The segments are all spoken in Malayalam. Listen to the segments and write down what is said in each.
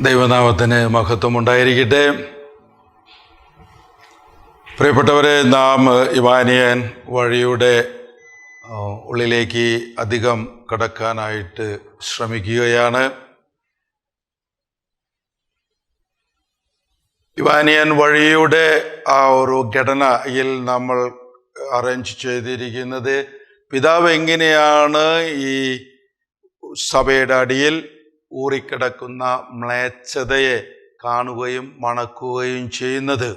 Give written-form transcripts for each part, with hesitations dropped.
ദൈവനാമത്തിന് മഹത്വമുണ്ടായിരിക്കട്ടെ. പ്രിയപ്പെട്ടവരെ, നാം ഇവാനിയൻ വഴിയുടെ ഉള്ളിലേക്ക് അധികം കടക്കാനായിട്ട് ശ്രമിക്കുകയാണ്. ഇവാനിയൻ വഴിയുടെ ആ ഒരു ഘടനയിൽ നമ്മൾ അറേഞ്ച് ചെയ്തിരിക്കുന്നത് പിതാവ് എങ്ങനെയാണ് ഈ സഭയുടെ അടിയിൽ ഊറിക്കിടക്കുന്ന മ്ലേച്ഛതയെ കാണുകയും മണക്കുകയും ചെയ്യുന്നത്.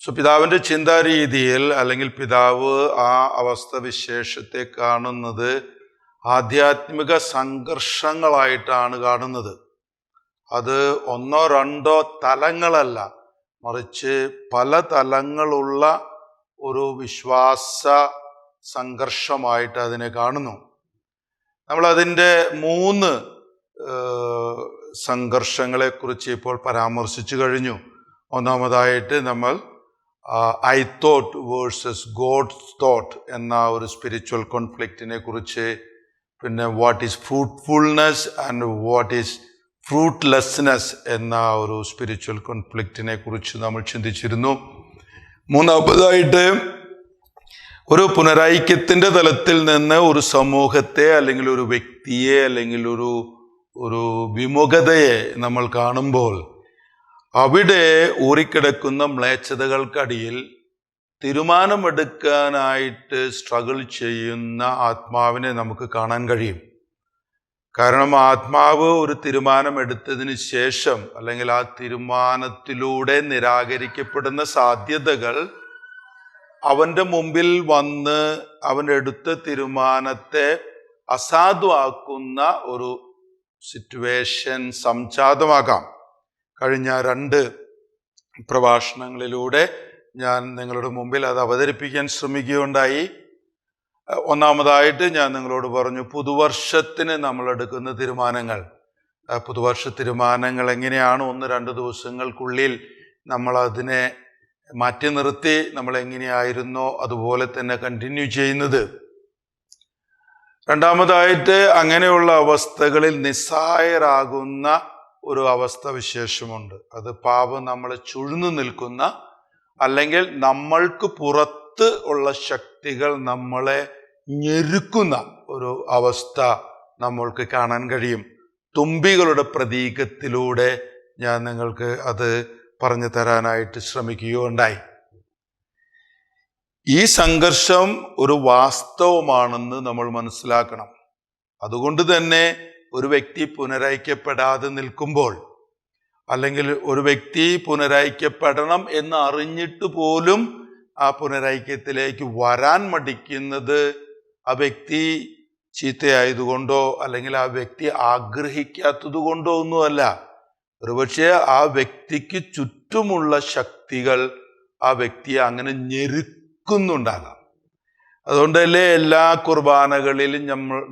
പിതാവിൻ്റെ ചിന്താരീതിയിൽ അല്ലെങ്കിൽ പിതാവ് ആ അവസ്ഥവിശേഷത്തെ കാണുന്നത് ആധ്യാത്മിക സംഘർഷങ്ങളായിട്ടാണ് കാണുന്നത്. അത് ഒന്നോ രണ്ടോ തലങ്ങളല്ല, മറിച്ച് പല തലങ്ങളുള്ള ഒരു വിശ്വാസ സംഘർഷമായിട്ട് അതിനെ കാണുന്നു. നമ്മളതിൻ്റെ 3 സംഘർഷങ്ങളെക്കുറിച്ച് ഇപ്പോൾ പരാമർശിച്ചു കഴിഞ്ഞു. ഒന്നാമതായിട്ട് നമ്മൾ I thought versus God's thought എന്ന ഒരു സ്പിരിച്വൽ കോൺഫ്ലിക്റ്റിനെ കുറിച്ച്, പിന്നെ what is fruitfulness and what is fruitlessness എന്ന ഒരു സ്പിരിച്വൽ കോൺഫ്ലിക്റ്റിനെ കുറിച്ച് നമ്മൾ ചിന്തിച്ചിരുന്നു. മൂന്നാമതായിട്ട് ഒരു പുനരൈക്യത്തിൻ്റെ തലത്തിൽ നിന്ന് ഒരു സമൂഹത്തെ അല്ലെങ്കിൽ ഒരു വ്യക്തിയെ അല്ലെങ്കിൽ ഒരു വിമുഖതയെ നമ്മൾ കാണുമ്പോൾ അവിടെ ഊറിക്കിടക്കുന്ന മ്ലേച്ഛതകൾക്കടിയിൽ തീരുമാനമെടുക്കാനായിട്ട് സ്ട്രഗിൾ ചെയ്യുന്ന ആത്മാവിനെ നമുക്ക് കാണാൻ കഴിയും. കാരണം ആത്മാവ് ഒരു തീരുമാനമെടുത്തതിന് ശേഷം അല്ലെങ്കിൽ ആ തീരുമാനത്തിലൂടെ നിരാകരിക്കപ്പെടുന്ന സാധ്യതകൾ അവൻ്റെ മുമ്പിൽ വന്ന് അവനെടുത്ത തീരുമാനത്തെ അസാധുവാക്കുന്ന ഒരു സിറ്റുവേഷൻ സംജാതമാകാം. കഴിഞ്ഞ 2 പ്രഭാഷണങ്ങളിലൂടെ ഞാൻ നിങ്ങളുടെ മുമ്പിൽ അത് അവതരിപ്പിക്കാൻ ശ്രമിക്കുകയുണ്ടായി. ഒന്നാമതായിട്ട് ഞാൻ നിങ്ങളോട് പറഞ്ഞു, പുതുവർഷത്തിന് നമ്മൾ എടുക്കുന്ന തീരുമാനങ്ങൾ, പുതുവർഷ തീരുമാനങ്ങൾ എങ്ങനെയാണ് 1-2 ദിവസങ്ങൾക്കുള്ളിൽ നമ്മൾ അതിനെ മാറ്റി നിർത്തി നമ്മൾ എങ്ങനെയായിരുന്നോ അതുപോലെ തന്നെ കണ്ടിന്യൂ ചെയ്യുന്നത്. രണ്ടാമതായിട്ട് അങ്ങനെയുള്ള അവസ്ഥകളിൽ നിസ്സഹായരാകുന്ന ഒരു അവസ്ഥ വിശേഷമുണ്ട്. അത് പാപം നമ്മളെ ചുഴ്ന്നു നിൽക്കുന്ന അല്ലെങ്കിൽ നമ്മൾക്ക് പുറത്ത് ഉള്ള ശക്തികൾ നമ്മളെ ഞെരുക്കുന്ന ഒരു അവസ്ഥ നമ്മൾക്ക് കാണാൻ കഴിയും. തുമ്പികളുടെ പ്രതീകത്തിലൂടെ ഞാൻ നിങ്ങൾക്ക് അത് പറഞ്ഞു തരാനായിട്ട് ശ്രമിക്കുകയുണ്ടായി. ഈ സംഘർഷം ഒരു വാസ്തവമാണെന്ന് നമ്മൾ മനസ്സിലാക്കണം. അതുകൊണ്ട് തന്നെ ഒരു വ്യക്തി പുനരൈക്യപ്പെടാതെ നിൽക്കുമ്പോൾ, അല്ലെങ്കിൽ ഒരു വ്യക്തി പുനരൈക്യപ്പെടണം എന്ന് അറിഞ്ഞിട്ട് പോലും ആ പുനരൈക്യത്തിലേക്ക് വരാൻ മടിക്കുന്നത് ആ വ്യക്തി ചീത്തയായതുകൊണ്ടോ അല്ലെങ്കിൽ ആ വ്യക്തി ആഗ്രഹിക്കാത്തത് കൊണ്ടോ ഒന്നുമല്ല. ഒരുപക്ഷെ ആ വ്യക്തിക്ക് ചുറ്റുമുള്ള ശക്തികൾ ആ വ്യക്തിയെ അങ്ങനെ ഞെരുക്കുന്നുണ്ടാകാം. അതുകൊണ്ടല്ലേ എല്ലാ കുർബാനകളിലും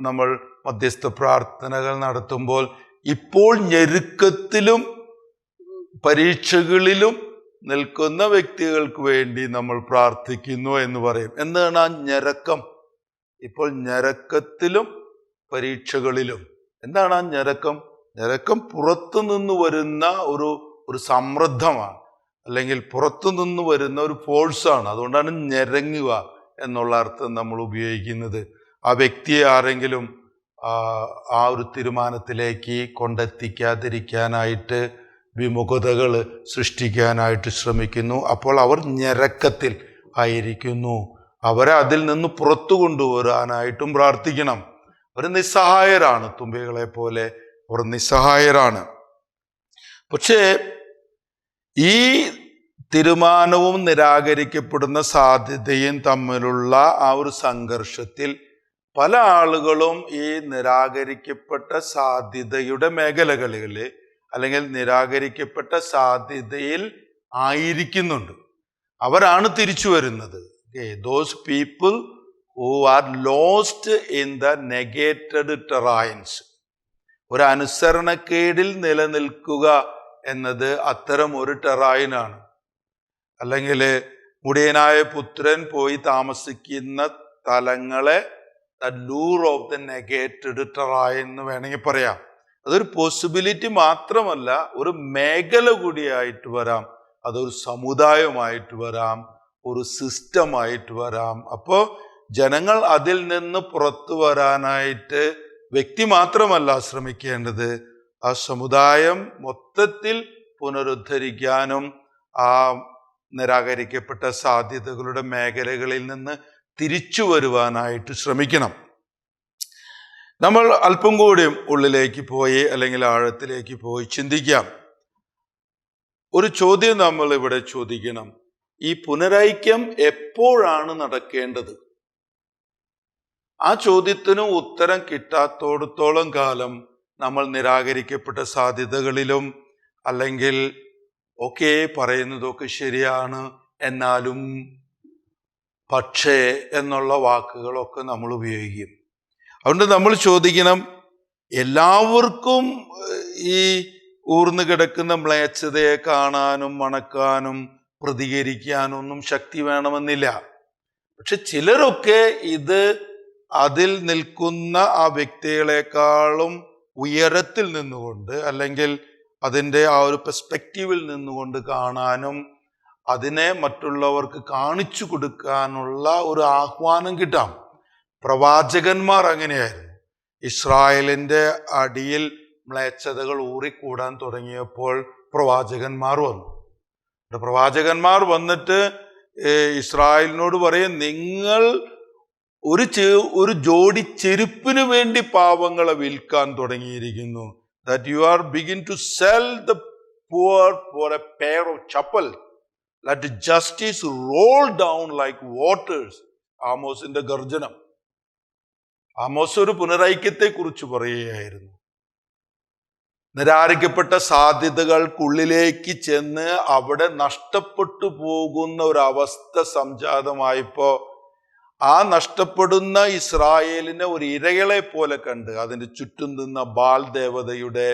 നമ്മൾ മധ്യസ്ഥ പ്രാർത്ഥനകൾ നടത്തുമ്പോൾ ഇപ്പോൾ ഞെരുക്കത്തിലും പരീക്ഷകളിലും നിൽക്കുന്ന വ്യക്തികൾക്ക് വേണ്ടി നമ്മൾ പ്രാർത്ഥിക്കുന്നു എന്ന് പറയും. എന്താണ് ആ ഞെരക്കം? ഇപ്പോൾ ഞെരക്കത്തിലും പരീക്ഷകളിലും. എന്താണ് ആ ഞെരക്കം? ഞെരക്കം പുറത്തു നിന്ന് വരുന്ന ഒരു സമ്മർദ്ദമാണ്, അല്ലെങ്കിൽ പുറത്തു നിന്ന് വരുന്ന ഒരു ഫോഴ്സാണ്. അതുകൊണ്ടാണ് ഞെരങ്ങുക എന്നുള്ള അർത്ഥം നമ്മൾ ഉപയോഗിക്കുന്നത്. ആ വ്യക്തിയെ ആരെങ്കിലും ആ ഒരു തീരുമാനത്തിലേക്ക് കൊണ്ടെത്തിക്കാതിരിക്കാനായിട്ട് വിമുഖതകൾ സൃഷ്ടിക്കാനായിട്ട് ശ്രമിക്കുന്നു. അപ്പോൾ അവർ ഞെരക്കത്തിൽ ആയിരിക്കുന്നു. അവരെ അതിൽ നിന്ന് പുറത്തു കൊണ്ടുവരാനായിട്ടും പ്രാർത്ഥിക്കണം. അവർ നിസ്സഹായരാണ്, തുമ്പികളെ പോലെ അവർ നിസ്സഹായരാണ്. പക്ഷേ ഈ തീരുമാനവും നിരാകരിക്കപ്പെടുന്ന സാധ്യതയും തമ്മിലുള്ള ആ ഒരു സംഘർഷത്തിൽ പല ആളുകളും ഈ നിരാകരിക്കപ്പെട്ട സാധ്യതയുടെ മേഖലകളിൽ അല്ലെങ്കിൽ നിരാകരിക്കപ്പെട്ട സാധ്യതയിൽ ആയിരിക്കുന്നുണ്ട്. അവരാണ് തിരിച്ചു വരുന്നത്. Those people who are lost in the negated terrains. ഒരു അനുസരണക്കേടിൽ നിലനിൽക്കുക എന്നത് അത്തരം ഒരു ടെറായിനാണ്. അല്ലെങ്കിൽ മുടിയനായ പുത്രൻ പോയി താമസിക്കുന്ന തലങ്ങളെ ദ ലൂർ ഓഫ് ദ നെഗേറ്റഡ് ടെറായിൻ എന്ന് വേണമെങ്കിൽ പറയാം. അതൊരു പോസിബിലിറ്റി മാത്രമല്ല, ഒരു മേഖല കൂടിയായിട്ട് വരാം, അതൊരു സമുദായമായിട്ട് വരാം, ഒരു സിസ്റ്റമായിട്ട് വരാം. അപ്പോൾ ജനങ്ങൾ അതിൽ നിന്ന് പുറത്തു വരാനായിട്ട് വ്യക്തി മാത്രമല്ല ശ്രമിക്കേണ്ടത്, ആ സമുദായം മൊത്തത്തിൽ പുനരുദ്ധരിക്കാനും ആ നിരാകരിക്കപ്പെട്ട സാധ്യതകളുടെ മേഖലകളിൽ നിന്ന് തിരിച്ചു വരുവാനായിട്ട് ശ്രമിക്കണം. നമ്മൾ അല്പം കൂടി ഉള്ളിലേക്ക് പോയി അല്ലെങ്കിൽ ആഴത്തിലേക്ക് പോയി ചിന്തിക്കാം. ഒരു ചോദ്യം നമ്മൾ ഇവിടെ ചോദിക്കണം: ഈ പുനരൈക്യം എപ്പോഴാണ് നടക്കേണ്ടത്? ആ ചോദ്യത്തിന് ഉത്തരം കിട്ടാത്തോടത്തോളം കാലം നമ്മൾ നിരാകരിക്കപ്പെട്ട സാധ്യതകളിലും അല്ലെങ്കിൽ ഓക്കെ പറയുന്നതൊക്കെ ശരിയാണ് എന്നാലും പക്ഷേ എന്നുള്ള വാക്കുകളൊക്കെ നമ്മൾ ഉപയോഗിക്കും. അതുകൊണ്ട് നമ്മൾ ചോദിക്കണം, എല്ലാവർക്കും ഈ ഊർന്നു കിടക്കുന്ന മ്ലേച്ഛതയെ കാണാനും മണക്കാനും പ്രതികരിക്കാനൊന്നും ശക്തി വേണമെന്നില്ല. പക്ഷെ ചിലരൊക്കെ ഇത് അതിൽ നിൽക്കുന്ന ആ വ്യക്തികളെക്കാളും ഉയരത്തിൽ നിന്നുകൊണ്ട് അല്ലെങ്കിൽ അതിൻ്റെ ആ ഒരു പെർസ്പെക്റ്റീവിൽ നിന്നുകൊണ്ട് കാണാനും അതിനെ മറ്റുള്ളവർക്ക് കാണിച്ചു കൊടുക്കാനുള്ള ഒരു ആഹ്വാനം കിട്ടാം. പ്രവാചകന്മാർ അങ്ങനെയായിരുന്നു. ഇസ്രായേലിൻ്റെ അടിയിൽ മ്ലേച്ഛതകൾ ഊറിക്കൂടാൻ തുടങ്ങിയപ്പോൾ പ്രവാചകന്മാർ വന്നു. പ്രവാചകന്മാർ വന്നിട്ട് ഇസ്രായേലിനോട് പറയും, നിങ്ങൾ ഒരു ജോഡി ചെരുപ്പിന് വേണ്ടി പാവങ്ങളെ വിൽക്കാൻ തുടങ്ങിയിരിക്കുന്നു. That you are begin to sell the poor for a pair of chappal. Let justice roll down like waters. ആമോസിന്റെ ഗർജനം. ആമോസ് ഒരു പുനരൈക്യത്തെ കുറിച്ച് പറയുകയായിരുന്നു. നിരാകരിക്കപ്പെട്ട സാധ്യതകൾക്കുള്ളിലേക്ക് ചെന്ന് അവിടെ നഷ്ടപ്പെട്ടു പോകുന്ന ഒരവസ്ഥ സംജാതമായപ്പോ ആ നഷ്ടപ്പെടുന്ന ഇസ്രായേലിനെ ഒരു ഇരകളെ പോലെ കണ്ട് അതിൻ്റെ ചുറ്റും നിന്ന ബാൽ ദേവതയുടെ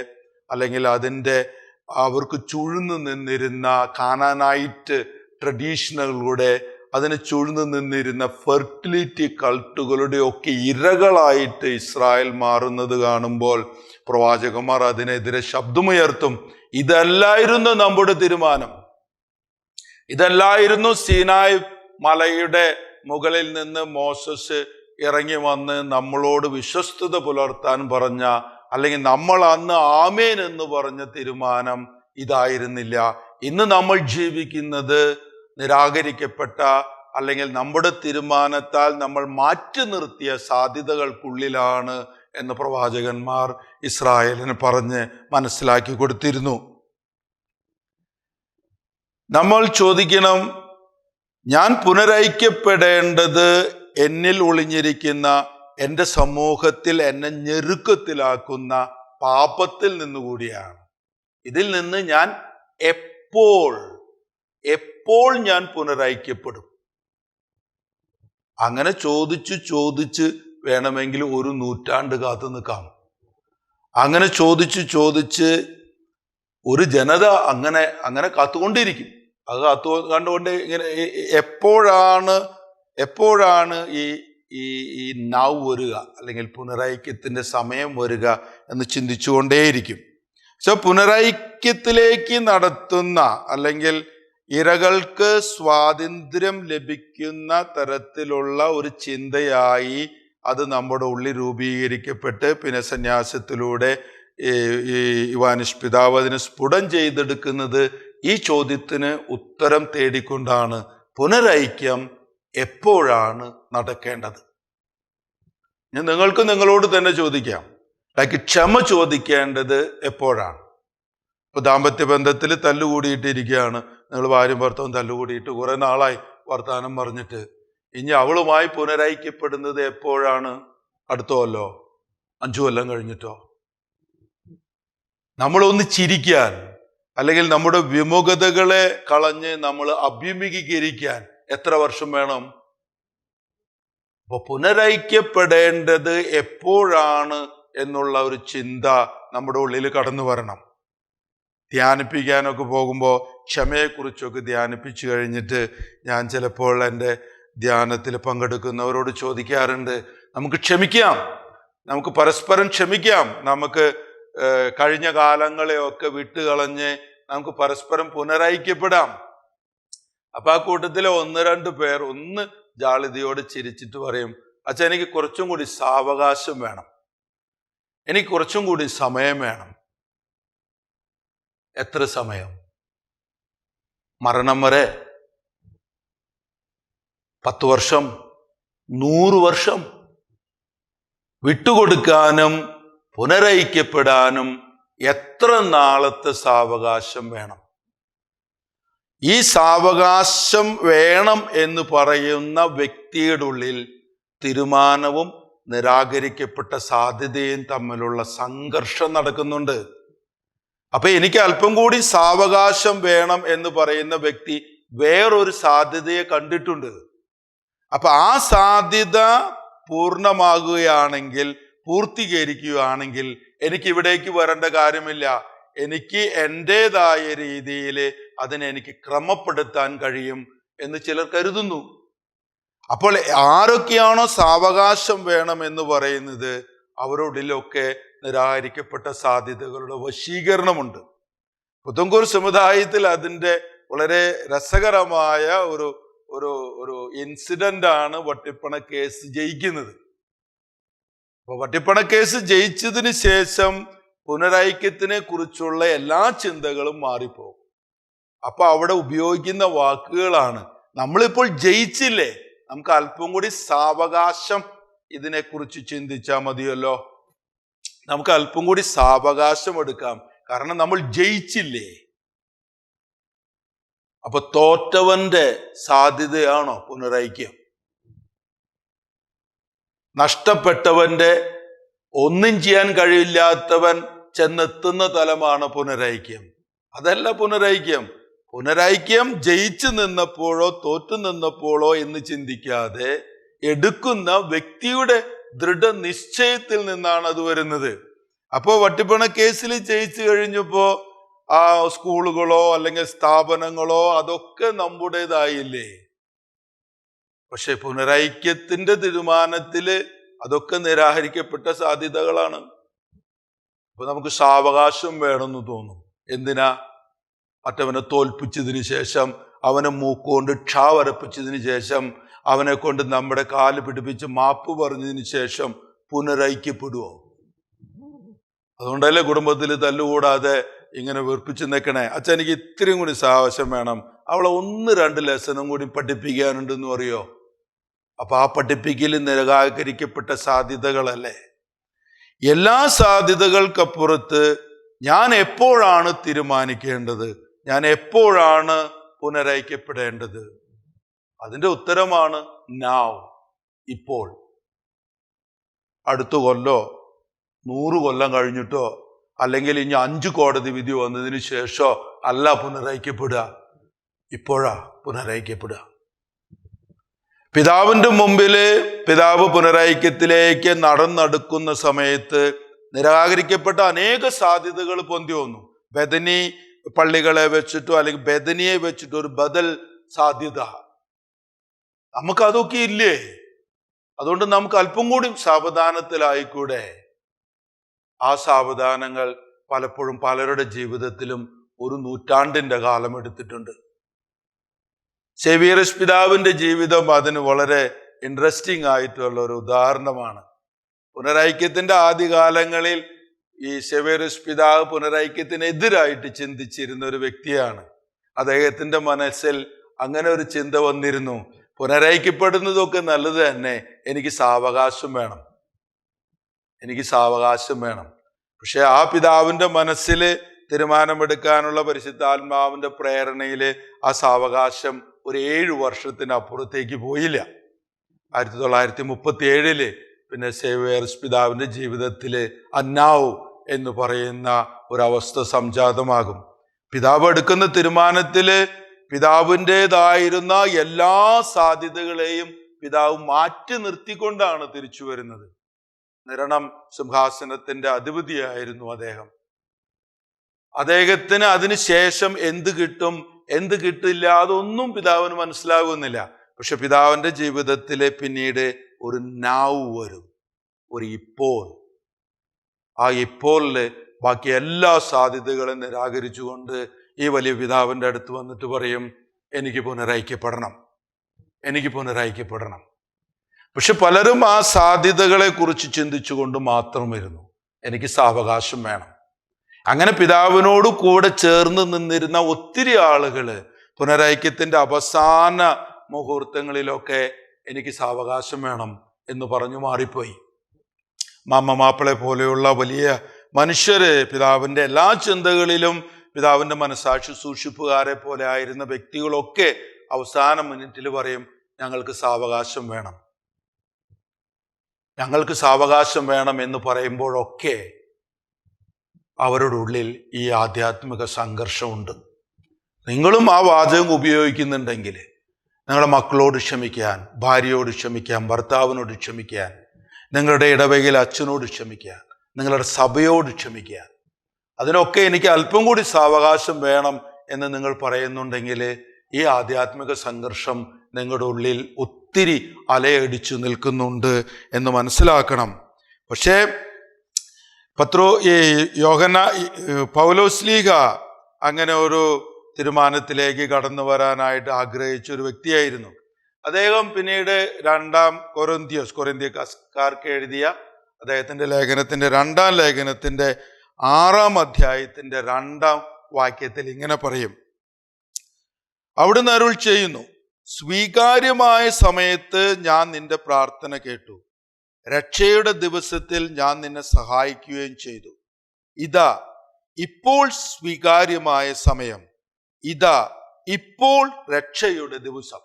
അല്ലെങ്കിൽ അവർക്ക് ചുഴ്ന്നു നിന്നിരുന്ന കാനാനൈറ്റ് ട്രഡീഷനുകളുടെ അതിന് ചുഴ്ന്നു നിന്നിരുന്ന ഫെർട്ടിലിറ്റി കൾട്ടുകളുടെ ഒക്കെ ഇരകളായിട്ട് ഇസ്രായേൽ മാറുന്നത് കാണുമ്പോൾ പ്രവാചകന്മാർ അതിനെതിരെ ശബ്ദമുയർത്തും. ഇതല്ലായിരുന്നു നമ്മുടെ തീരുമാനം, ഇതല്ലായിരുന്നു സീനായ് മലയുടെ മുകളിൽ നിന്ന് മോസസ് ഇറങ്ങി വന്ന് നമ്മളോട് വിശ്വസ്തത പുലർത്താൻ പറഞ്ഞ അല്ലെങ്കിൽ നമ്മൾ അന്ന് ആമേൻ എന്ന് പറഞ്ഞ തീരുമാനം ഇതായിരുന്നില്ല. ഇന്ന് നമ്മൾ ജീവിക്കുന്നത് നിരാകരിക്കപ്പെട്ട അല്ലെങ്കിൽ നമ്മുടെ തീരുമാനത്താൽ നമ്മൾ മാറ്റി നിർത്തിയ സാധ്യതകൾക്കുള്ളിലാണ് എന്ന് പ്രവാചകന്മാർ ഇസ്രായേലിന് പറഞ്ഞ് മനസ്സിലാക്കി കൊടുത്തിരുന്നു. നമ്മൾ ചോദിക്കണം, ഞാൻ പുനരൈക്യപ്പെടേണ്ടത് എന്നിൽ ഒളിഞ്ഞിരിക്കുന്ന എൻ്റെ സമൂഹത്തിൽ എന്നെ ഞെരുക്കത്തിലാക്കുന്ന പാപത്തിൽ നിന്നുകൂടിയാണ്. ഇതിൽ നിന്ന് ഞാൻ എപ്പോൾ ഞാൻ പുനരൈക്യപ്പെടും? അങ്ങനെ ചോദിച്ച് വേണമെങ്കിൽ ഒരു നൂറ്റാണ്ട് കാത്തു നിൽക്കാം. അങ്ങനെ ചോദിച്ച് ഒരു ജനത അങ്ങനെ കാത്തുകൊണ്ടിരിക്കും. അത് കണ്ടുകൊണ്ട് ഇങ്ങനെ എപ്പോഴാണ് ഈ നൗ വരിക അല്ലെങ്കിൽ പുനരൈക്യത്തിന്റെ സമയം വരിക എന്ന് ചിന്തിച്ചുകൊണ്ടേയിരിക്കും. സോ പുനരൈക്യത്തിലേക്ക് നടത്തുന്ന അല്ലെങ്കിൽ ഇരകൾക്ക് സ്വാതന്ത്ര്യം ലഭിക്കുന്ന തരത്തിലുള്ള ഒരു ചിന്തയായി അത് നമ്മുടെ ഉള്ളിൽ രൂപീകരിക്കപ്പെട്ട് പിന്നെ സന്യാസത്തിലൂടെ ഈ ഇവാനിഷ് പിതാവ് അതിനെ സ്ഫുടം ചെയ്തെടുക്കുന്നത് ഈ ചോദ്യത്തിന് ഉത്തരം തേടിക്കൊണ്ടാണ്. പുനരൈക്യം എപ്പോഴാണ് നടക്കേണ്ടത്? ഞാൻ നിങ്ങൾക്ക് നിങ്ങളോട് തന്നെ ചോദിക്കാം, ക്ഷമ ചോദിക്കേണ്ടത് എപ്പോഴാണ്? ഇപ്പൊ ദാമ്പത്യ ബന്ധത്തിൽ തല്ലുകൂടിയിട്ടിരിക്കുകയാണ്, നിങ്ങൾ ഭാര്യയും ഭർത്താവും തല്ലുകൂടിയിട്ട് കുറെ നാളായി വർത്താനം പറഞ്ഞിട്ട്. ഇനി അവളുമായി പുനരൈക്യപ്പെടുന്നത് എപ്പോഴാണ്? അടുത്ത കൊല്ലോ 5 കൊല്ലം കഴിഞ്ഞിട്ടോ? നമ്മളൊന്ന് ചിരിക്കാൻ അല്ലെങ്കിൽ നമ്മുടെ വിമുഖതകളെ കളഞ്ഞ് നമ്മൾ അഭിമുഖീകരിക്കാൻ എത്ര വർഷം വേണം? അപ്പൊ പുനരൈക്യപ്പെടേണ്ടത് എപ്പോഴാണ് എന്നുള്ള ഒരു ചിന്ത നമ്മുടെ ഉള്ളിൽ കടന്നു വരണം. ധ്യാനിപ്പിക്കാനൊക്കെ പോകുമ്പോൾ ക്ഷമയെക്കുറിച്ചൊക്കെ ധ്യാനിപ്പിച്ചു കഴിഞ്ഞിട്ട് ഞാൻ ചിലപ്പോൾ എൻ്റെ ധ്യാനത്തിൽ പങ്കെടുക്കുന്നവരോട് ചോദിക്കാറുണ്ട്, നമുക്ക് ക്ഷമിക്കാം, നമുക്ക് പരസ്പരം ക്ഷമിക്കാം, നമുക്ക് കഴിഞ്ഞ കാലങ്ങളെയൊക്കെ വിട്ടുകളഞ്ഞ് നമുക്ക് പരസ്പരം പുനരൈക്യപ്പെടാം. അപ്പൊ ആ കൂട്ടത്തിലെ 1-2 പേർ ഒന്ന് ജാളിതയോട് ചിരിച്ചിട്ട് പറയും, അച്ഛാ എനിക്ക് കുറച്ചും കൂടി സാവകാശം വേണം, എനിക്ക് കുറച്ചും കൂടി സമയം വേണം. എത്ര സമയം? മരണം വരെ? 10 വർഷം? 100 വർഷം? വിട്ടുകൊടുക്കാനും പുനരൈക്യപ്പെടാനും എത്ര നാളത്തെ സാവകാശം വേണം? ഈ സാവകാശം വേണം എന്ന് പറയുന്ന വ്യക്തിയുടെ ഉള്ളിൽ തീരുമാനവും നിരാകരിക്കപ്പെട്ട സാധ്യതയും തമ്മിലുള്ള സംഘർഷം നടക്കുന്നുണ്ട്. അപ്പൊ എനിക്ക് അല്പം കൂടി സാവകാശം വേണം എന്ന് പറയുന്ന വ്യക്തി വേറൊരു സാധ്യതയെ കണ്ടിട്ടുണ്ട്. അപ്പൊ ആ സാധ്യത പൂർണ്ണമാകുകയാണെങ്കിൽ, പൂർത്തീകരിക്കുകയാണെങ്കിൽ എനിക്ക് ഇവിടേക്ക് വരേണ്ട കാര്യമില്ല. എനിക്ക് എൻ്റെതായ രീതിയിൽ അതിനെനിക്ക് ക്രമപ്പെടുത്താൻ കഴിയും എന്ന് ചിലർ കരുതുന്നു. അപ്പോൾ ആരൊക്കെയാണോ സാവകാശം വേണം എന്ന് പറയുന്നത്, അവരോടിലൊക്കെ നിരാകരിക്കപ്പെട്ട സാധ്യതകളുടെ വശീകരണമുണ്ട്. പുത്തൻകൂർ സമുദായത്തിൽ അതിൻ്റെ വളരെ രസകരമായ ഒരു ഒരു ഒരു ഇൻസിഡന്റ് ആണ് വട്ടിപ്പണ കേസ് ജയിക്കുന്നത്. അപ്പൊ വട്ടിപ്പണ കേസ് ജയിച്ചതിന് ശേഷം പുനരൈക്യത്തിനെ കുറിച്ചുള്ള എല്ലാ ചിന്തകളും മാറിപ്പോകും. അപ്പൊ അവിടെ ഉപയോഗിക്കുന്ന വാക്കുകളാണ്, നമ്മളിപ്പോൾ ജയിച്ചില്ലേ, നമുക്ക് അല്പം കൂടി സാവകാശം ഇതിനെക്കുറിച്ച് ചിന്തിച്ചാൽ മതിയല്ലോ, നമുക്ക് അല്പം കൂടി സാവകാശം എടുക്കാം, കാരണം നമ്മൾ ജയിച്ചില്ലേ. അപ്പൊ തോറ്റവന്റെ സാധ്യതയാണോ പുനരൈക്യം? നഷ്ടപ്പെട്ടവന്റെ, ഒന്നും ചെയ്യാൻ കഴിയില്ലാത്തവൻ ചെന്നെത്തുന്ന തലമാണ് പുനരൈക്യം. അതല്ല പുനരൈക്യം. പുനരൈക്യം ജയിച്ചു നിന്നപ്പോഴോ തോറ്റു നിന്നപ്പോഴോ എന്ന് ചിന്തിക്കാതെ എടുക്കുന്ന വ്യക്തിയുടെ ദൃഢനിശ്ചയത്തിൽ നിന്നാണ് അത് വരുന്നത്. അപ്പോ വട്ടിപ്പണ കേസിൽ ജയിച്ചു കഴിഞ്ഞപ്പോ ആ സ്കൂളുകളോ അല്ലെങ്കിൽ സ്ഥാപനങ്ങളോ അതൊക്കെ നമ്മുടേതായില്ലേ. പക്ഷെ പുനരൈക്യത്തിന്റെ തീരുമാനത്തില് അതൊക്കെ നിരാകരിക്കപ്പെട്ട സാധ്യതകളാണ്. അപ്പൊ നമുക്ക് സാവകാശം വേണമെന്ന് തോന്നും. എന്തിനാ? മറ്റവനെ തോൽപ്പിച്ചതിന് ശേഷം, അവനെ മൂക്കുകൊണ്ട് ക്ഷാ വരപ്പിച്ചതിന് ശേഷം, അവനെ കൊണ്ട് നമ്മുടെ കാല് പിടിപ്പിച്ച് മാപ്പ് പറഞ്ഞതിന് ശേഷം പുനരൈക്യപ്പെടുവോ? അതുകൊണ്ടല്ലേ കുടുംബത്തിൽ തല്ലുകൂടാതെ ഇങ്ങനെ വെറുപ്പിച്ച് നിൽക്കണേ. അച്ഛൻ എനിക്ക് ഇത്രയും കൂടി സാവകാശം വേണം, അവളെ 1-2 ലെസനും കൂടി പഠിപ്പിക്കാനുണ്ടെന്ന് പറയോ? അപ്പൊ ആ പഠിപ്പിക്കൽ നിരാകരിക്കപ്പെട്ട സാധ്യതകളല്ലേ. എല്ലാ സാധ്യതകൾക്കപ്പുറത്ത് ഞാൻ എപ്പോഴാണ് തീരുമാനിക്കേണ്ടത്, ഞാൻ എപ്പോഴാണ് പുനരൈക്യപ്പെടേണ്ടത്? അതിന്റെ ഉത്തരമാണ് നൗ, ഇപ്പോൾ. അടുത്ത കൊല്ലോ 100 കൊല്ലം കഴിഞ്ഞിട്ടോ അല്ലെങ്കിൽ ഇനി 5 കോടതി വിധി വന്നതിന് ശേഷോ അല്ല പുനരൈക്യപ്പെടുക, ഇപ്പോഴാ പുനരൈക്യപ്പെടുക. പിതാവിന്റെ മുമ്പില് പിതാവ് പുനരൈക്യത്തിലേക്ക് നടന്നെടുക്കുന്ന സമയത്ത് നിരാകരിക്കപ്പെട്ട അനേക സാധ്യതകൾ പൊന്തി വന്നു. ബദനി പള്ളികളെ വെച്ചിട്ടോ അല്ലെങ്കിൽ ബദനിയെ വെച്ചിട്ടോ ഒരു ബദൽ സാധ്യത, നമുക്ക് അതൊക്കെ ഇല്ലേ? അതുകൊണ്ട് നമുക്ക് അല്പം കൂടി സാവധാനത്തിലായിക്കൂടെ? ആ സാവധാനങ്ങൾ പലപ്പോഴും പലരുടെ ജീവിതത്തിലും 1 നൂറ്റാണ്ടിന്റെ കാലം എടുത്തിട്ടുണ്ട്. സേവ്യറിസ് പിതാവിന്റെ ജീവിതം അതിന് വളരെ ഇൻട്രസ്റ്റിംഗ് ആയിട്ടുള്ള ഒരു ഉദാഹരണമാണ്. പുനരൈക്യത്തിന്റെ ആദ്യകാലങ്ങളിൽ ഈ സേവ്യറിസ് പിതാവ് പുനരൈക്യത്തിനെതിരായിട്ട് ചിന്തിച്ചിരുന്ന ഒരു വ്യക്തിയാണ്. അദ്ദേഹത്തിന്റെ മനസ്സിൽ അങ്ങനെ ഒരു ചിന്ത വന്നിരുന്നു, പുനരൈക്യപ്പെടുന്നതൊക്കെ നല്ലത് തന്നെ, എനിക്ക് സാവകാശം വേണം, എനിക്ക് സാവകാശം വേണം. പക്ഷെ ആ പിതാവിന്റെ മനസ്സിൽ തീരുമാനമെടുക്കാനുള്ള പരിശുദ്ധാത്മാവിന്റെ പ്രേരണയില് ആ സാവകാശം ഒരു 7 വർഷത്തിനപ്പുറത്തേക്ക് പോയില്ല. 1937 പിന്നെ സേവ്യറിസ് പിതാവിന്റെ ജീവിതത്തില് അന്നാവ് എന്ന് പറയുന്ന ഒരവസ്ഥ സംജാതമാകും. പിതാവ് എടുക്കുന്ന തീരുമാനത്തില് പിതാവിൻ്റെതായിരുന്ന എല്ലാ സാധ്യതകളെയും പിതാവ് മാറ്റി നിർത്തിക്കൊണ്ടാണ് തിരിച്ചു വരുന്നത്. നിരണം സിംഹാസനത്തിന്റെ അധിപതിയായിരുന്നു അദ്ദേഹം. അദ്ദേഹത്തിന് അതിനുശേഷം എന്ത് കിട്ടും എന്ത് കിട്ടില്ല അതൊന്നും പിതാവിന് മനസ്സിലാകുന്നില്ല. പക്ഷെ പിതാവിന്റെ ജീവിതത്തിലെ പിന്നീട് ഒരു നാവ് വരും, ഒരു ഇപ്പോൾ. ആ ഇപ്പോളില് ബാക്കി എല്ലാ സാധ്യതകളും നിരാകരിച്ചുകൊണ്ട് ഈ വലിയ പിതാവിൻ്റെ അടുത്ത് വന്നിട്ട് പറയും, എനിക്ക് പുനരൈക്യപ്പെടണം, എനിക്ക് പുനരൈക്യപ്പെടണം. പക്ഷെ പലരും ആ സാധ്യതകളെ കുറിച്ച് ചിന്തിച്ചുകൊണ്ട് മാത്രം വരുന്നു, എനിക്ക് സാവകാശം വേണം. അങ്ങനെ പിതാവിനോട് കൂടെ ചേർന്ന് നിന്നിരുന്ന ഒത്തിരി ആളുകൾ പുനരൈക്യത്തിന്റെ അവസാന മുഹൂർത്തങ്ങളിലൊക്കെ എനിക്ക് സാവകാശം വേണം എന്ന് പറഞ്ഞു മാറിപ്പോയി. മാപ്പിളെ പോലെയുള്ള വലിയ മനുഷ്യര്, പിതാവിൻ്റെ എല്ലാ ചിന്തകളിലും പിതാവിൻ്റെ മനസാക്ഷി സൂക്ഷിപ്പുകാരെ പോലെ ആയിരുന്ന വ്യക്തികളൊക്കെ അവസാന മിനിറ്റിൽ പറയും, ഞങ്ങൾക്ക് സാവകാശം വേണം, ഞങ്ങൾക്ക് സാവകാശം വേണം എന്ന് പറയുമ്പോഴൊക്കെ അവരുടെ ഉള്ളിൽ ഈ ആധ്യാത്മിക സംഘർഷമുണ്ട്. നിങ്ങളും ആ വാചകം ഉപയോഗിക്കുന്നുണ്ടെങ്കിൽ നിങ്ങളുടെ മക്കളോട് ക്ഷമിക്കാൻ, ഭാര്യയോട് ക്ഷമിക്കാൻ, ഭർത്താവിനോട് ക്ഷമിക്കാൻ, നിങ്ങളുടെ ഇടവകയിൽ അച്ഛനോട് ക്ഷമിക്കാൻ, നിങ്ങളുടെ സഭയോട് ക്ഷമിക്കാൻ, അതിനൊക്കെ എനിക്ക് അല്പം കൂടി സാവകാശം വേണം എന്ന് നിങ്ങൾ പറയുന്നുണ്ടെങ്കിൽ ഈ ആധ്യാത്മിക സംഘർഷം നിങ്ങളുടെ ഉള്ളിൽ ഒത്തിരി അലയടിച്ചു നിൽക്കുന്നുണ്ട് എന്ന് മനസ്സിലാക്കണം. പക്ഷേ പൗലോസ്ലീഹ അങ്ങനെ ഒരു തീരുമാനത്തിലേക്ക് കടന്നു വരാനായിട്ട് ആഗ്രഹിച്ച ഒരു വ്യക്തിയായിരുന്നു. അദ്ദേഹം പിന്നീട് 2 കൊരിന്ത്യക്കാർക്ക് എഴുതിയ അദ്ദേഹത്തിന്റെ ലേഖനത്തിന്റെ 2-ാം ലേഖനത്തിന്റെ 6-ാം അധ്യായത്തിന്റെ 2-ാം വാക്യത്തിൽ ഇങ്ങനെ പറയും, അവിടുന്ന് അരുൾ ചെയ്യുന്നു, സ്വീകാര്യമായ സമയത്ത് ഞാൻ നിന്റെ പ്രാർത്ഥന കേട്ടു, രക്ഷയുടെ ദിവസത്തിൽ ഞാൻ നിന്നെ സഹായിക്കുകയും ചെയ്തു. ഇതാ ഇപ്പോൾ സ്വീകാര്യമായ സമയം, ഇതാ ഇപ്പോൾ രക്ഷയുടെ ദിവസം.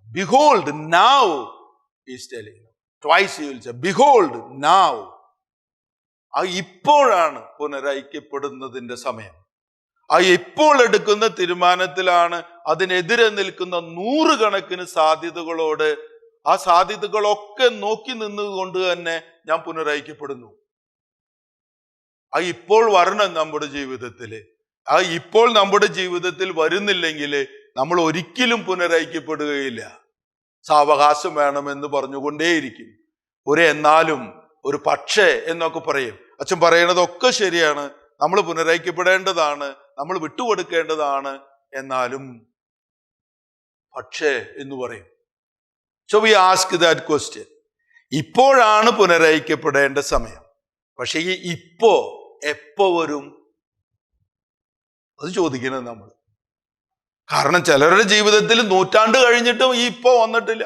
Behold now is telling you. Twice he will say, behold now. ആ ഇപ്പോഴാണ് പുനരൈക്യപ്പെടുന്നതിന്റെ സമയം. ആ ഇപ്പോൾ എടുക്കുന്ന തീരുമാനത്തിലാണ് അതിനെതിരെ നിൽക്കുന്ന 100 കണക്കിന് സാധ്യതകളോട് ആ സാധ്യതകളൊക്കെ നോക്കി നിന്നുകൊണ്ട് തന്നെ ഞാൻ പുനരൈക്യപ്പെടുന്നു. ആ ഇപ്പോൾ വരണം നമ്മുടെ ജീവിതത്തിൽ. ആ ഇപ്പോൾ നമ്മുടെ ജീവിതത്തിൽ വരുന്നില്ലെങ്കിൽ നമ്മൾ ഒരിക്കലും പുനരൈക്യപ്പെടുകയില്ല. സാവകാശം വേണമെന്ന് പറഞ്ഞുകൊണ്ടേയിരിക്കും. ഒരു എന്നാലും, ഒരു പക്ഷേ എന്നൊക്കെ പറയും. അച്ഛൻ പറയണതൊക്കെ ശരിയാണ്, നമ്മൾ പുനരൈക്യപ്പെടേണ്ടതാണ്, നമ്മൾ വിട്ടുകൊടുക്കേണ്ടതാണ്, എന്നാലും പക്ഷേ എന്ന് പറയും. So we ask that question. ഇപ്പോഴാണ് പുനരൈക്യപ്പെടേണ്ട സമയം. പക്ഷെ ഈ എപ്പോ വരും അത് ചോദിക്കുന്നത് നമ്മൾ. കാരണം ചിലരുടെ ജീവിതത്തിൽ നൂറ്റാണ്ട് കഴിഞ്ഞിട്ടും ഈ ഇപ്പോ വന്നിട്ടില്ല.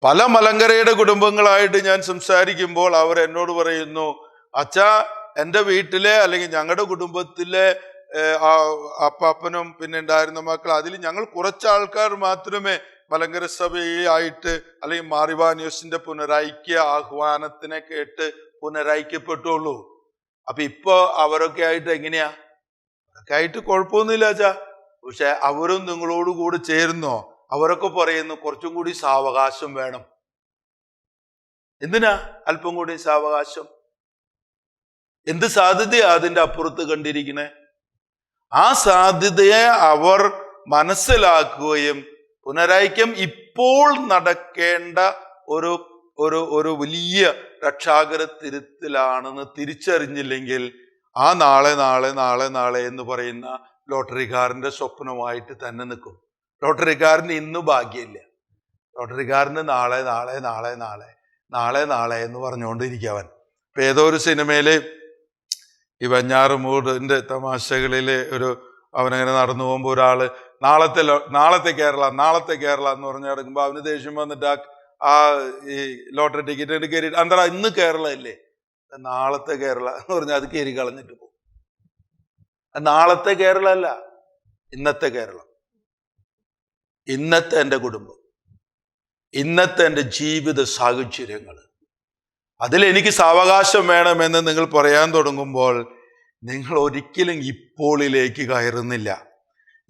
പല മലങ്കരയുടെ കുടുംബങ്ങളായിട്ട് ഞാൻ സംസാരിക്കുമ്പോൾ അവർ എന്നോട് പറയുന്നു, അച്ഛാ എൻ്റെ വീട്ടിലെ അല്ലെങ്കിൽ ഞങ്ങളുടെ കുടുംബത്തിലെ അപ്പാപ്പനും പിന്നെ ഉണ്ടായിരുന്ന മക്കൾ, അതിൽ ഞങ്ങൾ കുറച്ച് ആൾക്കാർ മാത്രമേ മലങ്കര സഭയായിട്ട് അല്ലെങ്കിൽ മാറിവാനിയോസിന്റെ പുനരൈക്യ ആഹ്വാനത്തിനെ കേട്ട് പുനരൈക്യപ്പെട്ടുള്ളൂ. അപ്പൊ ഇപ്പൊ അവരൊക്കെ ആയിട്ട് എങ്ങനെയാ? അവരൊക്കെ ആയിട്ട് കുഴപ്പമൊന്നുമില്ല അച്ഛാ. പക്ഷെ അവരും നിങ്ങളോട് കൂടി ചേരുന്നോ? അവരൊക്കെ പറയുന്നു കുറച്ചും കൂടി സാവകാശം വേണം. എന്തിനാ അല്പം കൂടി സാവകാശം? എന്ത് സാധ്യതയാ അതിന്റെ അപ്പുറത്ത് കണ്ടിരിക്കണേ? ആ സാധ്യതയെ അവർ മനസ്സിലാക്കുകയും പുനരൈക്യം ഇപ്പോൾ നടക്കേണ്ട ഒരു വലിയ രക്ഷാകര തിരുത്തലാണെന്ന് തിരിച്ചറിഞ്ഞില്ലെങ്കിൽ ആ നാളെ എന്ന് പറയുന്ന ലോട്ടറിക്കാരന്റെ സ്വപ്നമായിട്ട് തന്നെ നിൽക്കും. ലോട്ടറിക്കാരന് ഇന്ന് ഭാഗ്യമില്ല, ലോട്ടറിക്കാരന് നാളെ എന്ന് പറഞ്ഞുകൊണ്ടിരിക്കവൻ. ഇപ്പൊ ഏതോ ഒരു സിനിമയില് ഈ വെഞ്ഞാറുമൂടിന്റെ തമാശകളില് അവനങ്ങനെ നടന്നു പോകുമ്പോ ഒരാള് നാളത്തെ കേരള എന്ന് പറഞ്ഞു കിടക്കുമ്പോ അവന് ദേഷ്യം വന്നിട്ട് ആ ഈ ലോട്ടറി ടിക്കറ്റ് കയറി അന്തര ഇന്ന് കേരള ഇല്ലേ, നാളത്തെ കേരള എന്ന് പറഞ്ഞാൽ അത് കയറി കളഞ്ഞിട്ട് പോകും. നാളത്തെ കേരള അല്ല, ഇന്നത്തെ കേരളം, ഇന്നത്തെ എൻ്റെ കുടുംബം, ഇന്നത്തെ എൻ്റെ ജീവിത സാഹചര്യങ്ങൾ, അതിലെനിക്ക് സാവകാശം വേണമെന്ന് നിങ്ങൾ പറയാൻ തുടങ്ങുമ്പോൾ നിങ്ങൾ ഒരിക്കലും ഇപ്പോളിലേക്ക് കയറുന്നില്ല.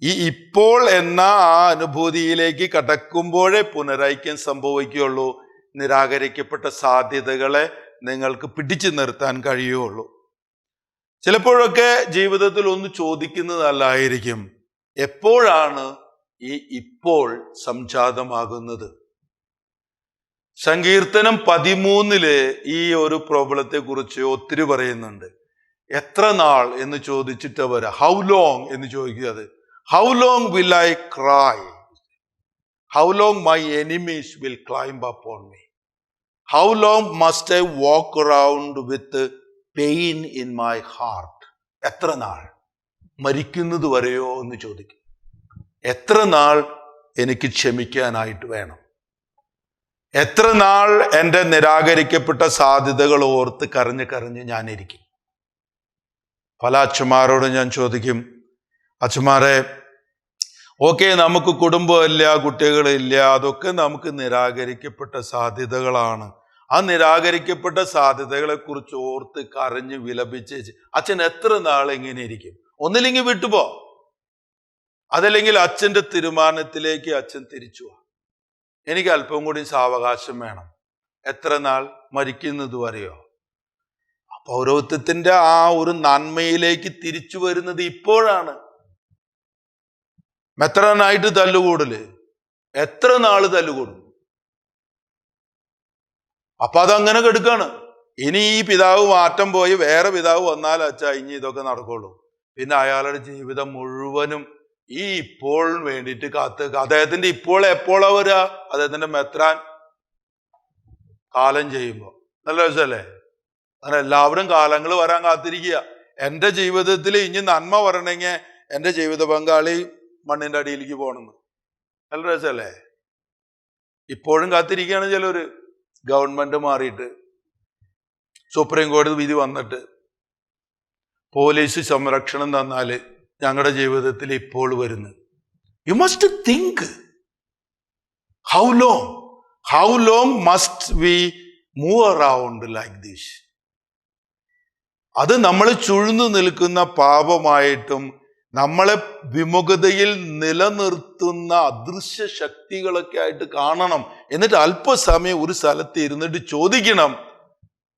ഈ ഇപ്പോൾ എന്ന ആ അനുഭൂതിയിലേക്ക് കടക്കുമ്പോഴേ പുനരൈക്യം സംഭവിക്കുകയുള്ളൂ. നിരാകരിക്കപ്പെട്ട സാധ്യതകളെ നിങ്ങൾക്ക് പിടിച്ചു നിർത്താൻ കഴിയുകയുള്ളൂ. ചിലപ്പോഴൊക്കെ ജീവിതത്തിൽ ഒന്ന് ചോദിക്കുന്നതല്ലായിരിക്കും, എപ്പോഴാണ് ഈ ഇപ്പോൾ സംജാതമാകുന്നത്? സങ്കീർത്തനം 13 ഈ ഒരു പ്രോബ്ലത്തെ കുറിച്ച് ഒത്തിരി പറയുന്നുണ്ട്. എത്ര നാൾ എന്ന് ചോദിച്ചിട്ട് വരാ, ഹൗ ലോങ് എന്ന് ചോദിക്കുന്നത്. How long will I cry, how long my enemies will climb upon me, how long must I walk around with pain in my heart. എത്ര നാൾ, മരിക്കുന്നത് വരെയോ എന്ന് ചോദിക്കും. എത്ര നാൾ എനിക്ക് ക്ഷമിക്കാനായിട്ട് വേണം? എത്ര നാൾ എൻ്റെ നിരാകരിക്കപ്പെട്ട സാധ്യതകൾ ഓർത്ത് കരഞ്ഞ് കരഞ്ഞ് ഞാനിരിക്കും? പല അച്ഛന്മാരോട് ഞാൻ ചോദിക്കും, അച്ഛന്മാരെ, ഓക്കെ, നമുക്ക് കുടുംബമില്ല, കുട്ടികളില്ല, അതൊക്കെ നമുക്ക് നിരാകരിക്കപ്പെട്ട സാധ്യതകളാണ്. ആ നിരാകരിക്കപ്പെട്ട സാധ്യതകളെ കുറിച്ച് ഓർത്ത് കരഞ്ഞ് വിലപിച്ച് അച്ഛൻ എത്ര നാൾ എങ്ങനെ ഇരിക്കും? ഒന്നില്ലെങ്കിൽ വിട്ടുപോ, അതല്ലെങ്കിൽ അച്ഛൻ്റെ തീരുമാനത്തിലേക്ക് അച്ഛൻ തിരിച്ചു വാ. എനിക്ക് അല്പം കൂടി സാവകാശം വേണം. എത്ര നാൾ? മരിക്കുന്നത് വരെയോ? പൗരോഹിത്യത്തിന്റെ ആ ഒരു നന്മയിലേക്ക് തിരിച്ചു വരുന്നത് ഇപ്പോഴാണ്. മെത്രാനായിട്ട് തല്ലുകൂടല്, എത്ര നാള് തല്ലുകൂടും? അപ്പൊ അതങ്ങനെ കെടുക്കാണ്. ഇനി ഈ പിതാവ് മാറ്റം പോയി വേറെ പിതാവ് വന്നാൽ അച്ഛാ ഇനി ഇതൊക്കെ നടക്കുള്ളൂ. പിന്നെ അയാളുടെ ജീവിതം മുഴുവനും ഈ ഇപ്പോൾ വേണ്ടിയിട്ട് കാത്ത്. അദ്ദേഹത്തിന്റെ ഇപ്പോൾ എപ്പോഴാ വരിക? അദ്ദേഹത്തിന്റെ മെത്രാൻ കാലം ചെയ്യുമ്പോ. നല്ല രസമല്ലേ? അങ്ങനെ എല്ലാവരും കാലങ്ങൾ വരാൻ കാത്തിരിക്കുക. എൻ്റെ ജീവിതത്തിൽ ഇനി നന്മ വരണമെങ്കിൽ എൻ്റെ ജീവിത പങ്കാളി മണ്ണിന്റെ അടിയിലേക്ക് പോകണമെന്ന്. നല്ല രസമല്ലേ? ഇപ്പോഴും കാത്തിരിക്കുകയാണ് ചിലര്. ഗവൺമെന്റ് മാറിയിട്ട്, സുപ്രീം കോടതി വിധി വന്നിട്ട്, പോലീസ് സംരക്ഷണം തന്നാല് ഞങ്ങളുടെ ജീവിതത്തിൽ ഇപ്പോൾ വരുന്നു. You must think, how long must we move around like this? അത് നമ്മൾ ചുഴ്ന്നു നിൽക്കുന്ന പാപമായിട്ടും നമ്മളെ വിമുഖതയിൽ നിലനിർത്തുന്ന അദൃശ്യ ശക്തികളൊക്കെ ആയിട്ട് കാണണം. എന്നിട്ട് അല്പസമയം ഒരു സ്ഥലത്ത് ഇരുന്നിട്ട് ചോദിക്കണം,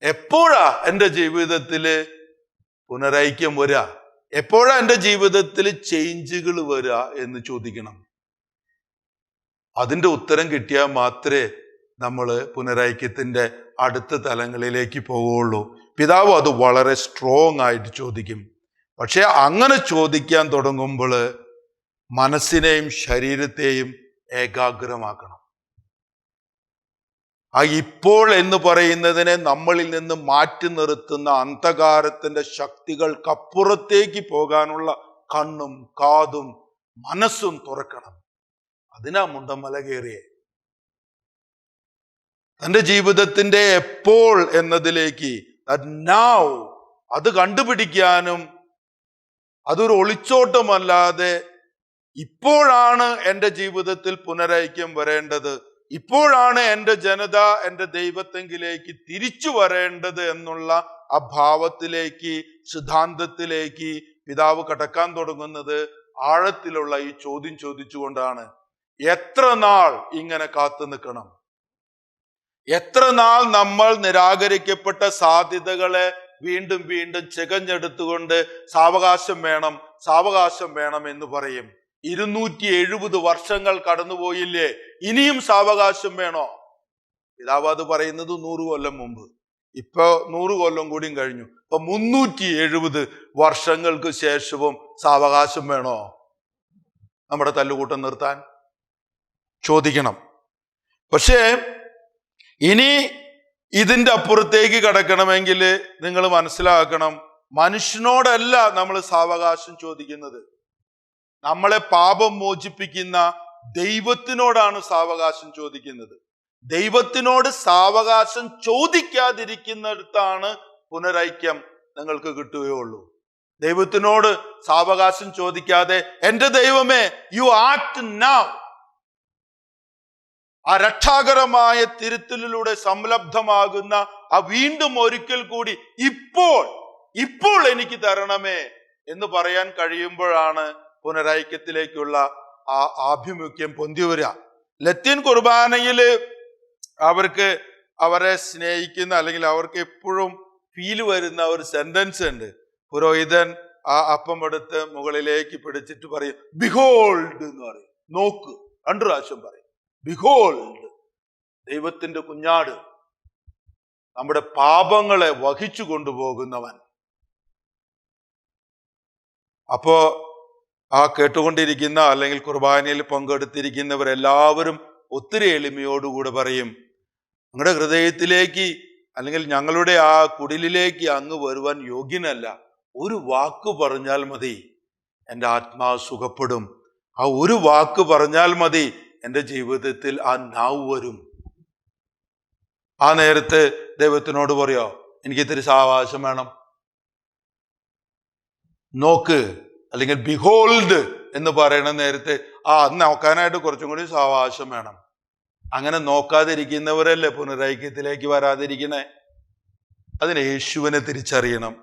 എപ്പോഴാ എൻ്റെ ജീവിതത്തില് പുനരൈക്യം വരിക? എപ്പോഴാ എൻ്റെ ജീവിതത്തിൽ ചേഞ്ചുകൾ വരിക എന്ന് ചോദിക്കണം. അതിൻ്റെ ഉത്തരം കിട്ടിയാൽ മാത്രമേ നമ്മൾ പുനരൈക്യത്തിന്റെ അടുത്ത തലങ്ങളിലേക്ക് പോവുകയുള്ളൂ. പിതാവ് അത് വളരെ സ്ട്രോങ് ആയിട്ട് ചോദിക്കും. പക്ഷെ അങ്ങനെ ചോദിക്കാൻ തുടങ്ങുമ്പോൾ മനസ്സിനെയും ശരീരത്തെയും ഏകാഗ്രമാക്കണം. ആ ഇപ്പോൾ എന്ന് പറയുന്നതിനെ നമ്മളിൽ നിന്ന് മാറ്റി നിർത്തുന്ന അന്ധകാരത്തിന്റെ ശക്തികൾക്കപ്പുറത്തേക്ക് പോകാനുള്ള കണ്ണും കാതും മനസ്സും തുറക്കണം. അതിനാ മുണ്ടമല കയറിയേ. തൻ്റെ ജീവിതത്തിന്റെ എപ്പോൾ എന്നതിലേക്ക്, നൗ, അത് കണ്ടുപിടിക്കാനും അതൊരു ഒളിച്ചോട്ടമല്ലാതെ ഇപ്പോഴാണ് എൻ്റെ ജീവിതത്തിൽ പുനരൈക്യം വരേണ്ടത്, ഇപ്പോഴാണ് എൻ്റെ ജനത എൻ്റെ ദൈവത്തെങ്കിലേക്ക് തിരിച്ചു വരേണ്ടത് എന്നുള്ള ആ ഭാവത്തിലേക്ക്, സിദ്ധാന്തത്തിലേക്ക് പിതാവ് കടക്കാൻ തുടങ്ങുന്നത് ആഴത്തിലുള്ള ഈ ചോദ്യം ചോദിച്ചുകൊണ്ടാണ്. എത്ര നാൾ ഇങ്ങനെ കാത്തു നിൽക്കണം? എത്ര നാൾ നമ്മൾ നിരാകരിക്കപ്പെട്ട സാധ്യതകളെ വീണ്ടും വീണ്ടും ചികഞ്ഞെടുത്തുകൊണ്ട് സാവകാശം വേണം, സാവകാശം വേണം എന്ന് പറയും? 270 വർഷങ്ങൾ കടന്നുപോയില്ലേ, ഇനിയും സാവകാശം വേണോ? പിതാവ് അത് പറയുന്നത് 100 കൊല്ലം മുമ്പ്. ഇപ്പൊ 100 കൊല്ലം കൂടിയും കഴിഞ്ഞു. ഇപ്പൊ 370 വർഷങ്ങൾക്ക് ശേഷവും സാവകാശം വേണോ നമ്മുടെ തല്ലുകൂട്ടം നിർത്താൻ? ചോദിക്കണം. പക്ഷേ ഇനി ഇതിൻ്റെ അപ്പുറത്തേക്ക് കടക്കണമെങ്കിൽ നിങ്ങൾ മനസ്സിലാക്കണം, മനുഷ്യനോടല്ല നമ്മൾ സാവകാശം ചോദിക്കുന്നത്. നമ്മളെ പാപം മോചിപ്പിക്കുന്ന ദൈവത്തിനോടാണ് സാവകാശം ചോദിക്കുന്നത്. ദൈവത്തിനോട് സാവകാശം ചോദിക്കാതിരിക്കുന്നിടത്താണ് പുനരൈക്യം നിങ്ങൾക്ക് കിട്ടുകയുള്ളൂ. ദൈവത്തിനോട് സാവകാശം ചോദിക്കാതെ, എൻ്റെ ദൈവമേ, യു ആക്ട് നൗ, ആ രക്ഷാകരമായ തിരുത്തലിലൂടെ സംലബ്ധമാകുന്ന ആ വീണ്ടും ഒരിക്കൽ കൂടി ഇപ്പോൾ എനിക്ക് തരണമേ എന്ന് പറയാൻ കഴിയുമ്പോഴാണ് പുനരൈക്യത്തിലേക്കുള്ള ആ ആഭിമുഖ്യം പൊന്തി വരിക. ലത്തീൻ കുർബാനയില് അവരെ സ്നേഹിക്കുന്ന, അല്ലെങ്കിൽ അവർക്ക് എപ്പോഴും ഫീല് വരുന്ന ഒരു സെന്റൻസ് ഉണ്ട്. പുരോഹിതൻ ആ അപ്പം എടുത്ത് മുകളിലേക്ക് പിടിച്ചിട്ട് പറയും, ബിഹോൾഡ് എന്ന് പറയും. നോക്ക്, 2 പ്രാവശ്യം പറയും, ബിഹോൾഡ്. ദൈവത്തിന്റെ കുഞ്ഞാട്, നമ്മുടെ പാപങ്ങളെ വഹിച്ചു കൊണ്ടുപോകുന്നവൻ. അപ്പോ ആ കേട്ടുകൊണ്ടിരിക്കുന്ന അല്ലെങ്കിൽ കുർബാനയിൽ പങ്കെടുത്തിരിക്കുന്നവരെല്ലാവരും ഒത്തിരി എളിമയോടുകൂടെ പറയും, നിങ്ങളുടെ ഹൃദയത്തിലേക്ക് അല്ലെങ്കിൽ ഞങ്ങളുടെ ആ കുടിലിലേക്ക് അങ്ങ് വരുവാൻ യോഗ്യനല്ല, ഒരു വാക്ക് പറഞ്ഞാൽ മതി, എൻ്റെ ആത്മാവ് സുഖപ്പെടും. ആ ഒരു വാക്ക് പറഞ്ഞാൽ മതി, എൻ്റെ ജീവിതത്തിൽ ആ നാവ് വരും. ആ നേരത്ത് ദൈവത്തിനോട് പറയോ, എനിക്ക് ഇത്തിരി സാവകാശം വേണം, നോക്ക്, അല്ലെങ്കിൽ ബിഹോൾഡ് എന്ന് പറയണ നേരത്തെ നോക്കാനായിട്ട് കുറച്ചും കൂടി സാവകാശം വേണം. അങ്ങനെ നോക്കാതിരിക്കുന്നവരല്ലേ പുനരൈക്യത്തിലേക്ക് വരാതിരിക്കണേ. അതിന് യേശുവിനെ തിരിച്ചറിയണം,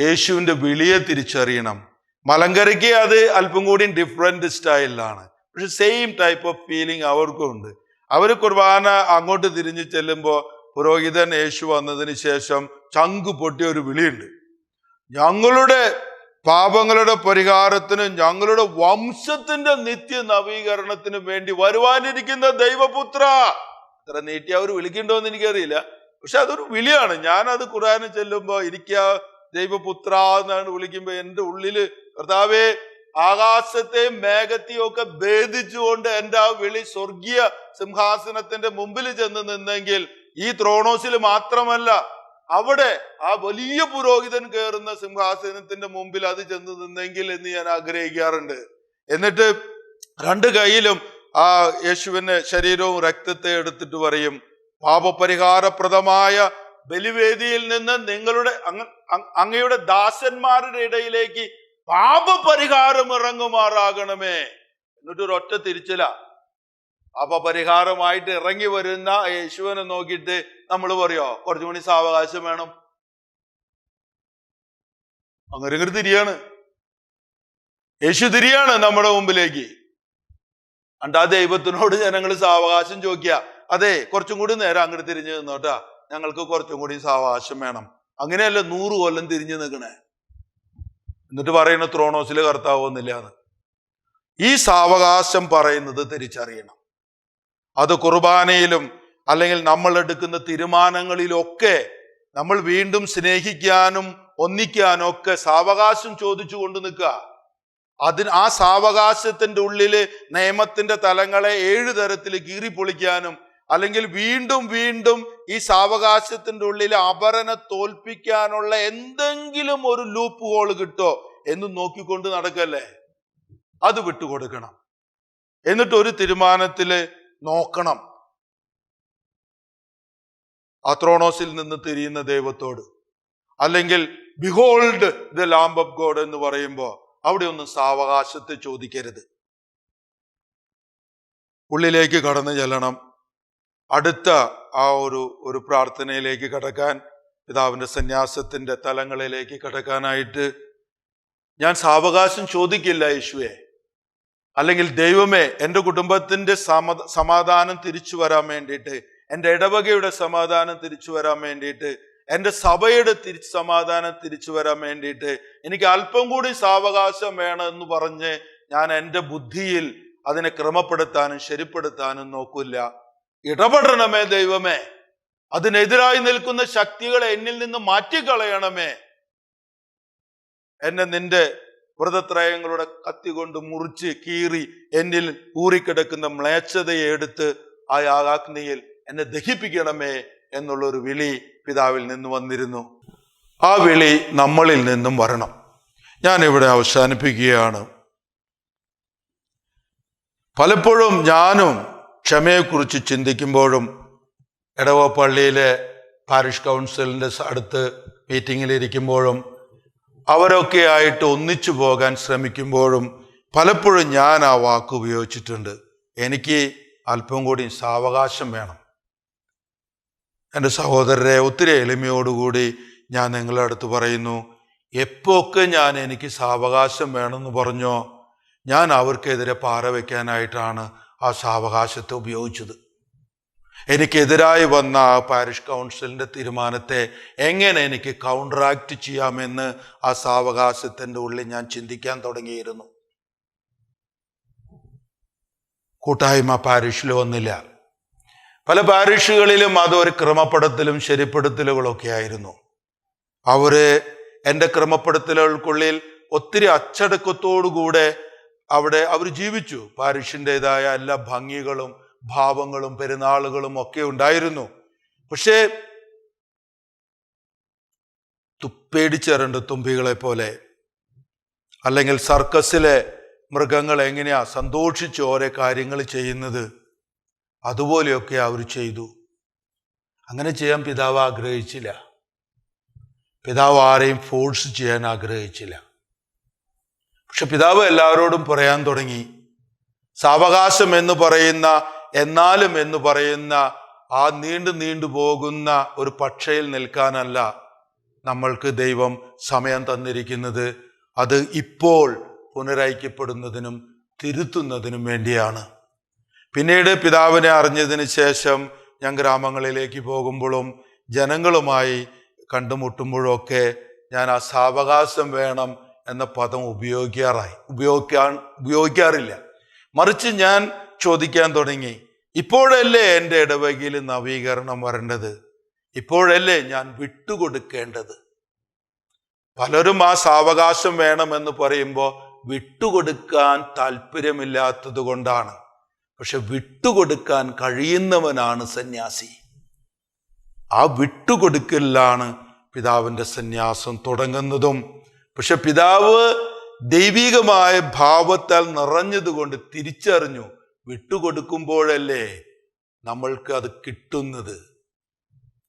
യേശുവിന്റെ വിളിയെ തിരിച്ചറിയണം. മലങ്കരയ്ക്ക് അത് അല്പം കൂടി ഡിഫറെന്റ് സ്റ്റൈലിലാണ്, പക്ഷെ സെയിം ടൈപ്പ് ഓഫ് ഫീലിംഗ് അവർക്കും ഉണ്ട്. അവർ കുർബാന അങ്ങോട്ട് തിരിഞ്ഞു ചെല്ലുമ്പോൾ പുരോഹിതൻ യേശു വന്നതിന് ശേഷം ചങ്ക് പൊട്ടിയ ഒരു വിളിയുണ്ട്, ഞങ്ങളുടെ പാപങ്ങളുടെ പരിഹാരത്തിന്, ഞങ്ങളുടെ വംശത്തിന്റെ നിത്യ നവീകരണത്തിന് വേണ്ടി വരുവാനിരിക്കുന്ന ദൈവപുത്ര. അത്ര നീട്ടി അവർ വിളിക്കണ്ടോ എന്ന് എനിക്കറിയില്ല, പക്ഷെ അതൊരു വിളിയാണ്. ഞാനത് ഖുർആനിൽ ചെല്ലുമ്പോ എനിക്ക് ദൈവപുത്ര എന്നാണ് വിളിക്കുമ്പോ എൻ്റെ ഉള്ളില് കർത്താവേ, ആകാശത്തെയും മേഘത്തെയും ഒക്കെ ഭേദിച്ചുകൊണ്ട് എൻ്റെ ആ വിളി സ്വർഗീയ സിംഹാസനത്തിന്റെ മുമ്പിൽ ചെന്ന് നിന്നെങ്കിൽ, ഈ ത്രോണോസിൽ മാത്രമല്ല, അവിടെ ആ വലിയ പുരോഹിതൻ കയറുന്ന സിംഹാസനത്തിന്റെ മുമ്പിൽ അത് ചെന്ന് നിന്നെങ്കിൽ എന്ന് ഞാൻ ആഗ്രഹിക്കാറുണ്ട്. എന്നിട്ട് രണ്ട് കൈയിലും ആ യേശുവിന്റെ ശരീരവും രക്തത്തെ എടുത്തിട്ട് പറയും, പാപപരിഹാരപ്രദമായ ബലിവേദിയിൽ നിന്ന് നിങ്ങളുടെ അങ്ങയുടെ ദാസന്മാരുടെ ഇടയിലേക്ക് പാപപരിഹാരം ഇറങ്ങുമാറാകണമേ. എന്നിട്ട് ഒരൊറ്റ തിരിച്ചില, പാപപരിഹാരമായിട്ട് ഇറങ്ങി വരുന്ന യേശുവിനെ നോക്കിയിട്ട് നമ്മൾ പറയോ, കുറച്ചും കൂടി സാവകാശം വേണം. അങ്ങനെ ഇങ്ങോട്ട് തിരിയാണ്, യേശു തിരിയാണ് നമ്മുടെ മുമ്പിലേക്ക്. അണ്ട് ആ ദൈവത്തിനോട് ജനങ്ങൾ സാവകാശം ചോദിക്കുക, അതെ കുറച്ചും കൂടി നേരം അങ്ങോട്ട് തിരിഞ്ഞു നിന്നോട്ടാ, ഞങ്ങൾക്ക് കുറച്ചും കൂടി സാവകാശം വേണം. അങ്ങനെയല്ല 100 കൊല്ലം തിരിഞ്ഞു നിൽക്കണേ. എന്നിട്ട് പറയുന്ന ത്രോണോസിൽ കർത്താവൊന്നുമില്ല എന്ന്. ഈ സാവകാശം പറയുന്നത് തിരിച്ചറിയണം. അത് കുർബാനയിലും അല്ലെങ്കിൽ നമ്മൾ എടുക്കുന്ന തീരുമാനങ്ങളിലൊക്കെ നമ്മൾ വീണ്ടും സ്നേഹിക്കാനും ഒന്നിക്കാനും ഒക്കെ സാവകാശം ചോദിച്ചു കൊണ്ട് നിൽക്കുക. ആ സാവകാശത്തിന്റെ ഉള്ളില് നിയമത്തിന്റെ തലങ്ങളെ 7 തരത്തിൽ കീറിപ്പൊളിക്കാനും, അല്ലെങ്കിൽ വീണ്ടും വീണ്ടും ഈ സാവകാശത്തിന്റെ ഉള്ളിൽ അപരനെ തോൽപ്പിക്കാനുള്ള എന്തെങ്കിലും ഒരു ലൂപ്പ് ഹോൾ കിട്ടോ എന്ന് നോക്കിക്കൊണ്ട് നടക്കല്ലേ. അത് വിട്ടുകൊടുക്കണം. എന്നിട്ട് ഒരു തീരുമാനത്തില് നോക്കണം, ആ ത്രോണോസിൽ നിന്ന് തിരിയുന്ന ദൈവത്തോട്. അല്ലെങ്കിൽ behold the lamb of God എന്ന് പറയുമ്പോ അവിടെ ഒന്നും സാവകാശത്തെ ചോദിക്കരുത്. ഉള്ളിലേക്ക് കടന്നു ചെല്ലണം. അടുത്ത ആ ഒരു പ്രാർത്ഥനയിലേക്ക് കടക്കാൻ, പിതാവിന്റെ സന്യാസത്തിന്റെ തലങ്ങളിലേക്ക് കടക്കാനായിട്ട് ഞാൻ സാവകാശം ചോദിക്കില്ല യേശുവേ, അല്ലെങ്കിൽ ദൈവമേ, എൻ്റെ കുടുംബത്തിന്റെ സമാധാനം തിരിച്ചു വരാൻ വേണ്ടിയിട്ട്, എൻ്റെ ഇടവകയുടെ സമാധാനം തിരിച്ചു വരാൻ വേണ്ടിയിട്ട്, എൻ്റെ സഭയുടെ സമാധാനം തിരിച്ചു വരാൻ വേണ്ടിയിട്ട് എനിക്ക് അല്പം കൂടി സാവകാശം വേണം എന്ന് പറഞ്ഞ് ഞാൻ എൻ്റെ ബുദ്ധിയിൽ അതിനെ ക്രമപ്പെടുത്താനും ശരിപ്പെടുത്താനും നോക്കില്ല. ഇടപെടണമേ ദൈവമേ, അതിനെതിരായി നിൽക്കുന്ന ശക്തികളെ എന്നിൽ നിന്ന് മാറ്റിക്കളയണമേ. എന്നെ നിന്റെ വ്രതത്രയങ്ങളുടെ കത്തി കൊണ്ട് മുറിച്ച് കീറി എന്നിൽ ഊറിക്കിടക്കുന്ന മ്ലേച്ഛതയെ എടുത്ത് ആ യാഗാഗ്നിയിൽ എന്നെ ദഹിപ്പിക്കണമേ എന്നുള്ളൊരു വിളി പിതാവിൽ നിന്ന് വന്നിരുന്നു. ആ വിളി നമ്മളിൽ നിന്നും വരണം. ഞാൻ ഇവിടെ അവസാനിപ്പിക്കുകയാണ്. പലപ്പോഴും ഞാനും ക്ഷമയെക്കുറിച്ച് ചിന്തിക്കുമ്പോഴും, എടവ പള്ളിയിലെ പാരിഷ് കൗൺസിലിൻ്റെ അടുത്ത് മീറ്റിങ്ങിലിരിക്കുമ്പോഴും, അവരൊക്കെ ആയിട്ട് ഒന്നിച്ചു പോകാൻ ശ്രമിക്കുമ്പോഴും പലപ്പോഴും ഞാൻ ആ വാക്ക് ഉപയോഗിച്ചിട്ടുണ്ട്, എനിക്ക് അല്പം കൂടി സാവകാശം വേണം. എൻ്റെ സഹോദരരെ, ഒത്തിരി എളിമയോടുകൂടി ഞാൻ നിങ്ങളുടെ അടുത്ത് പറയുന്നു, എപ്പോഴൊക്കെ ഞാൻ എനിക്ക് സാവകാശം വേണമെന്ന് പറഞ്ഞോ, ഞാൻ അവർക്കെതിരെ പാറ വയ്ക്കാനായിട്ടാണ് ആ സാവകാശത്തെ ഉപയോഗിച്ചത്. എനിക്കെതിരായി വന്ന ആ പാരിഷ് കൗൺസിലിൻ്റെ തീരുമാനത്തെ എങ്ങനെ എനിക്ക് കൗണ്ടറാക്ട് ചെയ്യാമെന്ന് ആ സാവകാശത്തിൻ്റെ ഉള്ളിൽ ഞാൻ ചിന്തിക്കാൻ തുടങ്ങിയിരുന്നു. കൂട്ടായ്മ പാരിഷിൽ വന്നില്ല. പല പാരിഷുകളിലും അതൊരു ക്രമപ്പെടുത്തലും ശരിപ്പെടുത്തലുകളൊക്കെ ആയിരുന്നു. എൻ്റെ ക്രമപ്പെടുത്തലുകൾക്കുള്ളിൽ ഒത്തിരി അച്ചടക്കത്തോടുകൂടെ അവിടെ അവർ ജീവിച്ചു. പാരിഷിൻ്റെതായ എല്ലാ ഭംഗികളും ഭാവങ്ങളും പെരുന്നാളുകളും ഒക്കെ ഉണ്ടായിരുന്നു. പക്ഷേ പേടിച്ചേറേണ്ട തുമ്പികളെ പോലെ, അല്ലെങ്കിൽ സർക്കസിലെ മൃഗങ്ങൾ എങ്ങനെയാ സന്തോഷിച്ച് ഓരോ കാര്യങ്ങൾ ചെയ്യുന്നത്, അതുപോലെയൊക്കെ അവർ ചെയ്തു. അങ്ങനെ ചെയ്യാൻ പിതാവ് ആഗ്രഹിച്ചില്ല. പിതാവ് ആരെയും ഫോഴ്സ് ചെയ്യാൻ ആഗ്രഹിച്ചില്ല. പക്ഷെ പിതാവ് എല്ലാവരോടും പറയാൻ തുടങ്ങി, സാവകാശം എന്ന് പറയുന്ന, എന്നാലും എന്ന് പറയുന്ന ആ നീണ്ടു പോകുന്ന ഒരു പക്ഷയിൽ നിൽക്കാനല്ല നമ്മൾക്ക് ദൈവം സമയം തന്നിരിക്കുന്നത്. അത് ഇപ്പോൾ പുനരൈക്യപ്പെടുന്നതിനും തിരുത്തുന്നതിനും വേണ്ടിയാണ്. പിന്നീട് പിതാവിനെ അറിഞ്ഞതിന് ശേഷം ഞാൻ ഗ്രാമങ്ങളിലേക്ക് പോകുമ്പോഴും ജനങ്ങളുമായി കണ്ടുമുട്ടുമ്പോഴൊക്കെ ഞാൻ ആ സാവകാശം വേണം എന്ന പദം ഉപയോഗിക്കാറില്ല. മറിച്ച് ഞാൻ ചോദിക്കാൻ തുടങ്ങി, ഇപ്പോഴല്ലേ എൻ്റെ ഇടവകയിൽ നവീകരണം വരേണ്ടത്? ഇപ്പോഴല്ലേ ഞാൻ വിട്ടുകൊടുക്കേണ്ടത്? പലരും ആ സാവകാശം വേണമെന്ന് പറയുമ്പോൾ വിട്ടുകൊടുക്കാൻ താല്പര്യമില്ലാത്തത് കൊണ്ടാണ്. പക്ഷെ വിട്ടുകൊടുക്കാൻ കഴിയുന്നവനാണ് സന്യാസി. ആ വിട്ടുകൊടുക്കലിലാണ് പിതാവിൻ്റെ സന്യാസം തുടങ്ങുന്നതും. പക്ഷെ പിതാവ് ദൈവികമായ ഭാവത്താൽ നിറഞ്ഞതുകൊണ്ട് തിരിച്ചറിഞ്ഞു, വിട്ടുകൊടുക്കുമ്പോഴല്ലേ നമ്മൾക്ക് അത് കിട്ടുന്നത്.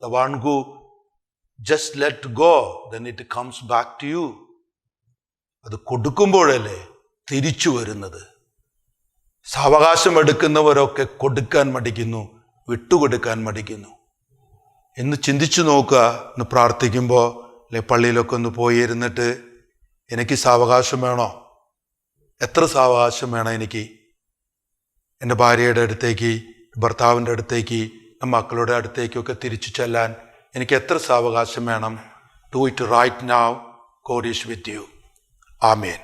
The one who just let go, then it comes back to you. അത് കൊടുക്കുമ്പോഴല്ലേ തിരിച്ചു വരുന്നത്. സാവകാശം എടുക്കുന്നവരൊക്കെ കൊടുക്കാൻ മടിക്കുന്നു, വിട്ടുകൊടുക്കാൻ മടിക്കുന്നു. എന്ന് ചിന്തിച്ചു നോക്കുക. ഒന്ന് പ്രാർത്ഥിക്കുമ്പോൾ അല്ലെ പള്ളിയിലൊക്കെ ഒന്ന് പോയി ഇരുന്നിട്ട്, എനിക്ക് സാവകാശം വേണോ? എത്ര സാവകാശം വേണം എനിക്ക്? എൻ്റെ ഭാര്യയുടെ അടുത്തേക്ക്, ഭർത്താവിൻ്റെ അടുത്തേക്ക്, മക്കളുടെ അടുത്തേക്കൊക്കെ തിരിച്ചു ചെല്ലാൻ എനിക്ക് എത്ര സാവകാശം വേണം? Do it right now. God is with you. Amen.